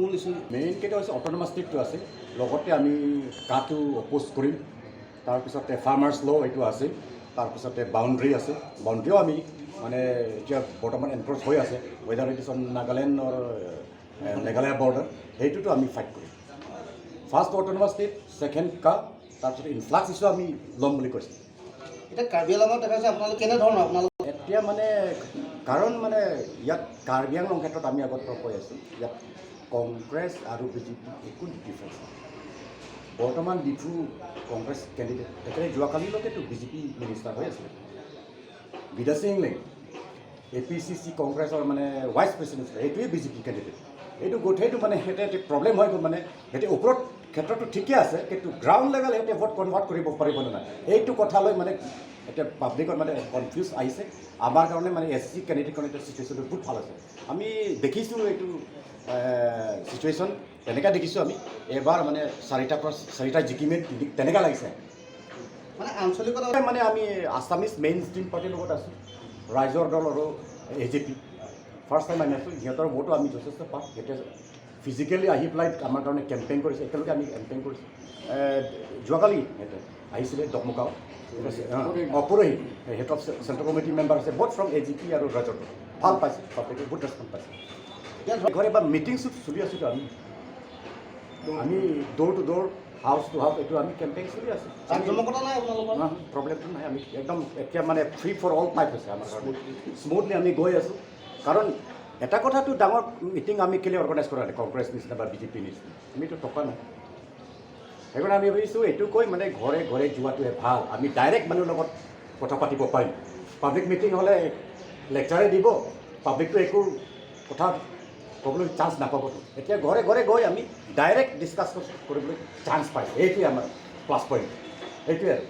মূল issue main কেইটা হৈছে অট'নমাছ ষ্টেটটো আছে, লগতে আমি কাটো অপ'জ কৰিম, তাৰপিছতে ফাৰ্মাৰ্ছ ল' এইটো আছে, তাৰপিছতে বাউণ্ডেৰী আছে, বাউণ্ডেৰীও আমি মানে এতিয়া বৰ্তমান এনফৰ্চ হৈ আছে, whether it is on Nagaland or Meghalaya border, সেইটোতো আমি ফাইট কৰিম। ফাৰ্ষ্ট অট'নমাছ ষ্টেট, ছেকেণ্ড কা, তাৰপিছত ইনফ্লাক্স ইছ্যু আমি ল'ম বুলি কৈছোঁ। এতিয়া কাৰ্বি আংলঙত দেখাইছে আপোনালোক কেনেধৰণৰ আপোনালোক এতিয়া মানে কাৰণ মানে ইয়াত কাৰ্বি আংলং ক্ষেত্ৰত আমি আগত কৈ আছোঁ, ইয়াত কংগ্ৰেছ আৰু বিজেপি একো ডিফাৰেঞ্চ নাই। বৰ্তমান ডিফু কংগ্ৰেছ কেণ্ডিডেট তেখেতে যোৱাকালিলৈকেতো বিজেপি মিনিষ্টাৰ হৈ আছিলে। বিদা সিং লেং APCC কংগ্ৰেছৰ মানে ভাইচ প্ৰেচিডেণ্ট এইটোৱে বিজেপি কেণ্ডিডেট। এইটো গোটেইটো মানে সিহঁতে প্ৰব্লেম হৈ গ'ল, মানে সিহঁতে ওপৰত ক্ষেত্ৰতো ঠিকে আছে, কিন্তু গ্ৰাউণ্ড লেভেল সিহঁতে ভোট কনভাৰ্ট কৰিব পাৰিব নে নাই এইটো কথালৈ মানে এতিয়া পাব্লিকত মানে কনফিউজ আহিছে। আমাৰ কাৰণে মানে SC কেণ্ডিডেটখন এতিয়া চিটুৱেশ্যনটো বহুত ভাল আছে। আমি দেখিছোঁ এইটো চিটুৱেশ্যন তেনেকৈ দেখিছোঁ আমি এবাৰ মানে চাৰিটা জিকিমে তেনেকৈ লাগিছে। মানে আঞ্চলিকতা মানে আমি আছামিজ মেইন ষ্ট্ৰীম পাৰ্টিৰ লগত আছোঁ, ৰাইজৰ দল আৰু AJP ফাৰ্ষ্ট টাইম আমি আছোঁ। সিহঁতৰ ভোটো আমি যথেষ্ট পাওঁ। সিহঁতে ফিজিকেলি আহি পেলাই আমাৰ কাৰণে কেম্পেইন কৰিছে, একেলগে আমি কেম্পেইন কৰিছোঁ। যোৱাকালি সিহঁতে আহিছিলে ডকমুগাঁও, পৰহি সিহঁতৰ চেণ্ট্ৰেল কমিটি মেম্বাৰ আছে বহুত ফ্ৰম AJP আৰু ৰাইজৰ দল, ভাল পাইছে, পাব্লিকে বহুত ৰেছপন্স পাইছে। ঘৰে বা মিটিং চলি আছোঁতো আমি door to door house to house এইটো আমি কেম্পেইন চলি আছোঁ। জমকতা নাই আপোনালোকৰ প্ৰব্লেমটো নাই, আমি একদম এতিয়া মানে ফ্ৰী ফৰ অল টাইপ হৈছে আমাৰ কাৰণে, স্মুথলি আমি গৈ আছোঁ। কাৰণ এটা কথাটো ডাঙৰ মিটিং আমি কেলৈ অৰ্গেনাইজ কৰা নাই, কংগ্ৰেছ নিচিনা বা বিজেপি নিচিনা, আমিতো টকা নাই। সেইকাৰণে আমি ভাবিছোঁ এইটো কৈ মানে ঘৰে ঘৰে যোৱাটোৱে ভাল, আমি ডাইৰেক্ট মানুহৰ লগত কথা পাতিব পাৰিম। পাব্লিক মিটিং হ'লে লেকচাৰে দিব, পাব্লিকটো একো কথা ক'বলৈ চান্স নাপাবতো। এতিয়া ঘৰে ঘৰে গৈ আমি ডাইৰেক্ট ডিছকাছ কৰিবলৈ চান্স পাইছোঁ, এইটোৱে আমাৰ প্লাছ পইণ্ট, এইটোৱে আৰু।